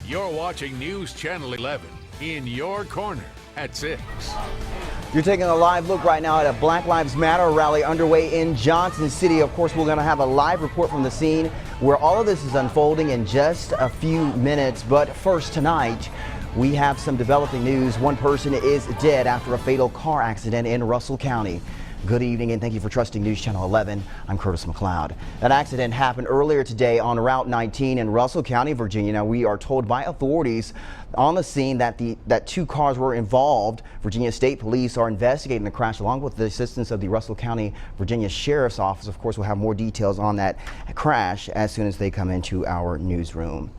You're watching News Channel 11 in your corner at 6. You're taking a live look right now at a Black Lives Matter rally underway in Johnson City. Of course, we're going to have a live report from the scene where all of this is unfolding in just a few minutes. But first tonight, we have some developing news. One person is dead after a fatal car accident in Russell County. Good evening and thank you for trusting News Channel 11. I'm Curtis McLeod. That accident happened earlier today on Route 19 in Russell County, Virginia. Now, we are told by authorities on the scene that two cars were involved. Virginia State Police are investigating the crash along with the assistance of the Russell County, Virginia Sheriff's Office. Of course, we'll have more details on that crash as soon as they come into our newsroom.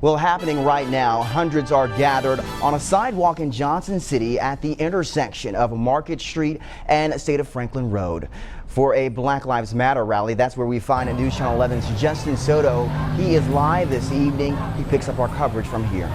Well, happening right now, hundreds are gathered on a sidewalk in Johnson City at the intersection of Market Street and State of Franklin Road for a Black Lives Matter rally. That's where we find News Channel 11's Justin Soto. He is live this evening. He picks up our coverage from here.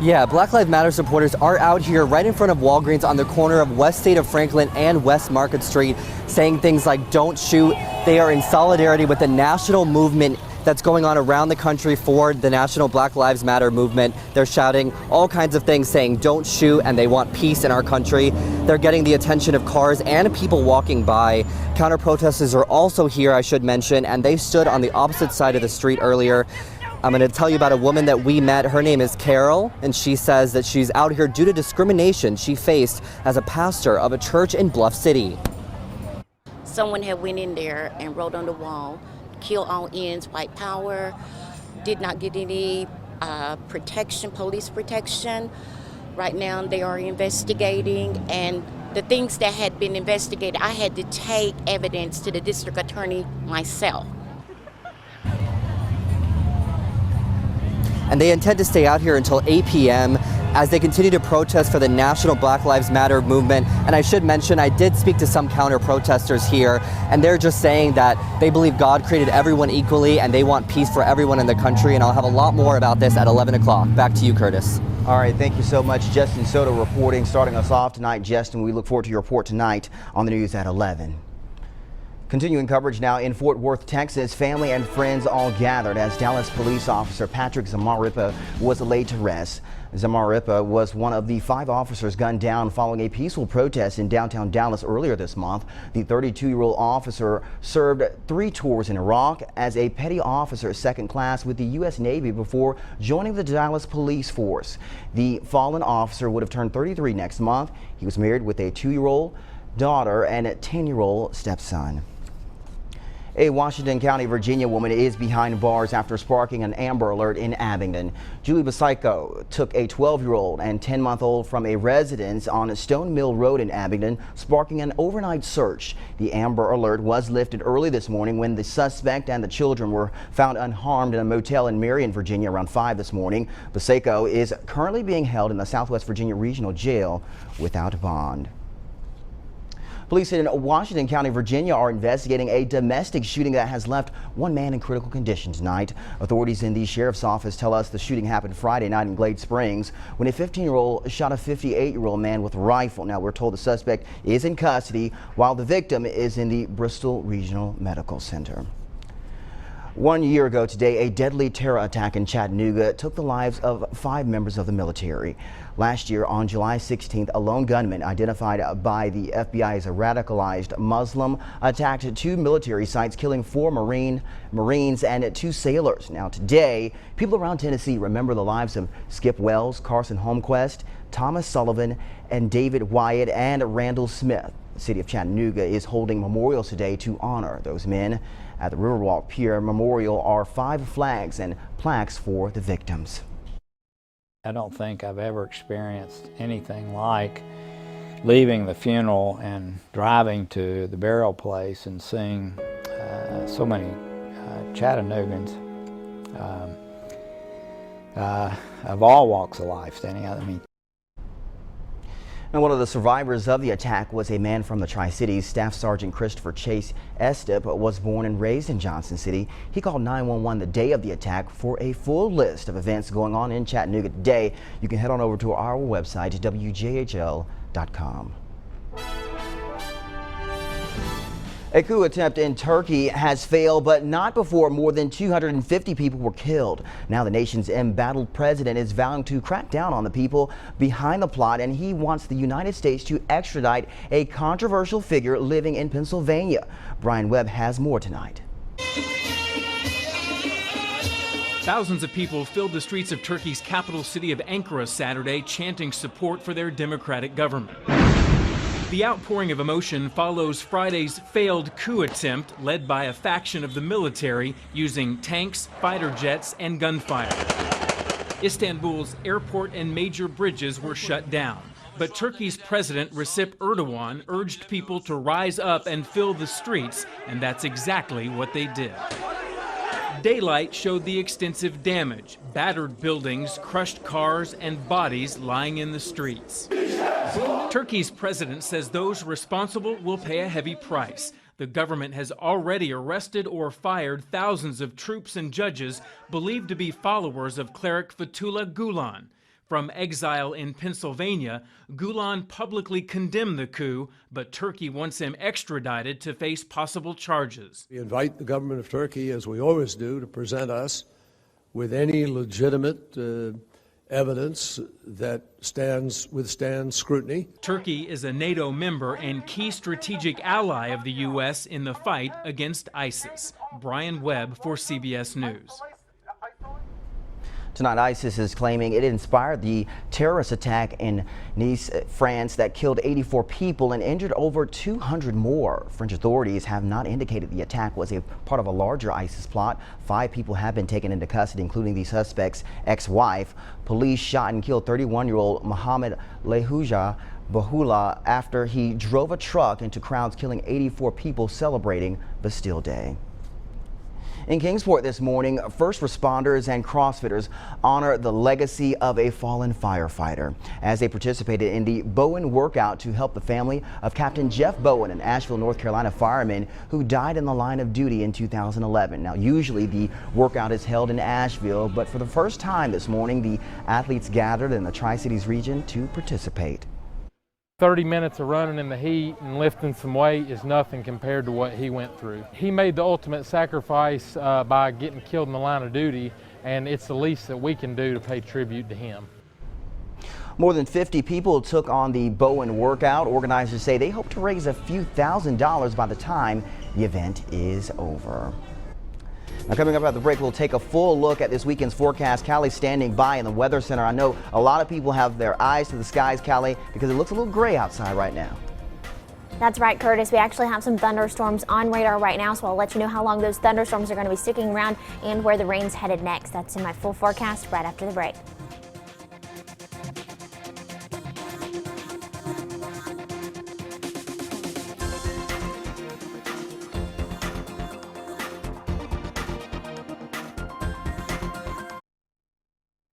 Yeah, Black Lives Matter supporters are out here right in front of Walgreens on the corner of West State of Franklin and West Market Street saying things like "Don't shoot." They are in solidarity with the national movement that's going on around the country for the national Black Lives Matter movement. They're shouting all kinds of things saying "Don't shoot," and they want peace in our country. They're getting the attention of cars and people walking by. Counter protesters are also here, I should mention, and they stood on the opposite side of the street earlier. I'm going to tell you about a woman that we met. Her name is Carol, and she says that she's out here due to discrimination she faced as a pastor of a church in Bluff City. Someone had went in there and wrote on the wall, "Kill all ends, white power," did not get any protection, police protection. Right now they are investigating, and the things that had been investigated, I had to take evidence to the district attorney myself. And they intend to stay out here until 8 p.m. as they continue to protest for the national Black Lives Matter movement. And I should mention, I did speak to some counter protesters here, and they're just saying that they believe God created everyone equally and they want peace for everyone in the country. And I'll have a lot more about this at 11 o'clock. Back to you, Curtis. All right, thank you so much, Justin Soto reporting, starting us off tonight. Justin, we look forward to your report tonight on the news at 11. Continuing coverage now in Fort Worth, Texas. Family and friends all gathered as Dallas police officer Patrick Zamarripa was laid to rest. Zamarripa was one of the 5 officers gunned down following a peaceful protest in downtown Dallas earlier this month. The 32-year-old officer served 3 tours in Iraq as a petty officer second class with the U.S. Navy before joining the Dallas police force. The fallen officer would have turned 33 next month. He was married with a 2-year-old daughter and a 10-year-old stepson. A Washington County, Virginia woman is behind bars after sparking an Amber Alert in Abingdon. Julie Basico took a 12-year-old and 10-month-old from a residence on Stone Mill Road in Abingdon, sparking an overnight search. The Amber Alert was lifted early this morning when the suspect and the children were found unharmed in a motel in Marion, Virginia around 5 this morning. Basico is currently being held in the Southwest Virginia Regional Jail without bond. Police in Washington County, Virginia are investigating a domestic shooting that has left one man in critical condition tonight. Authorities in the sheriff's office tell us the shooting happened Friday night in Glade Springs when a 15-year-old shot a 58-year-old man with a rifle. Now, we're told the suspect is in custody while the victim is in the Bristol Regional Medical Center. 1 year ago today, a deadly terror attack in Chattanooga took the lives of 5 members of the military. Last year, on July 16th, a lone gunman identified by the FBI as a radicalized Muslim attacked 2 military sites, killing 4 Marines and 2 sailors. Now today, people around Tennessee remember the lives of Skip Wells, Carson Holmquist, Thomas Sullivan, and David Wyatt and Randall Smith. The city of Chattanooga is holding memorials today to honor those men. At the Riverwalk Pier Memorial are 5 flags and plaques for the victims. I don't think I've ever experienced anything like leaving the funeral and driving to the burial place and seeing so many Chattanoogans of all walks of life standing out. I mean, Now, one of the survivors of the attack was a man from the Tri-Cities. Staff Sergeant Christopher Chase Estep was born and raised in Johnson City. He called 911 the day of the attack. For a full list of events going on in Chattanooga today, you can head on over to our website, WJHL.com. A coup attempt in Turkey has failed, but not before more than 250 people were killed. Now the nation's embattled president is vowing to crack down on the people behind the plot, and he wants the United States to extradite a controversial figure living in Pennsylvania. Brian Webb has more tonight. Thousands of people filled the streets of Turkey's capital city of Ankara Saturday, chanting support for their democratic government. The outpouring of emotion follows Friday's failed coup attempt led by a faction of the military using tanks, fighter jets, and gunfire. Istanbul's airport and major bridges were shut down, but Turkey's President Recep Erdogan urged people to rise up and fill the streets, and that's exactly what they did. Daylight showed the extensive damage, battered buildings, crushed cars, and bodies lying in the streets. Turkey's president says those responsible will pay a heavy price. The government has already arrested or fired thousands of troops and judges believed to be followers of cleric Fethullah Gulen. From exile in Pennsylvania, Gulen publicly condemned the coup, but Turkey wants him extradited to face possible charges. We invite the government of Turkey, as we always do, to present us with any legitimate evidence that withstands scrutiny. Turkey is a NATO member and key strategic ally of the U.S. in the fight against ISIS. Brian Webb for CBS News. Tonight, ISIS is claiming it inspired the terrorist attack in Nice, France, that killed 84 people and injured over 200 more. French authorities have not indicated the attack was a part of a larger ISIS plot. 5 people have been taken into custody, including the suspect's ex-wife. Police shot and killed 31-year-old Mohammed Lehouja Bahula after he drove a truck into crowds, killing 84 people celebrating Bastille Day. In Kingsport this morning, first responders and CrossFitters honor the legacy of a fallen firefighter as they participated in the Bowen workout to help the family of Captain Jeff Bowen, an Asheville, North Carolina fireman who died in the line of duty in 2011. Now, usually the workout is held in Asheville, but for the first time this morning, the athletes gathered in the Tri-Cities region to participate. 30 minutes of running in the heat and lifting some weight is nothing compared to what he went through. He made the ultimate sacrifice by getting killed in the line of duty, and it's the least that we can do to pay tribute to him. More than 50 people took on the Bowen workout. Organizers say they hope to raise a few $1,000s by the time the event is over. Now, coming up at the break, we'll take a full look at this weekend's forecast. Callie's standing by in the Weather Center. I know a lot of people have their eyes to the skies, Callie, because it looks a little gray outside right now. That's right, Curtis. We actually have some thunderstorms on radar right now, so I'll let you know how long those thunderstorms are going to be sticking around and where the rain's headed next. That's in my full forecast right after the break.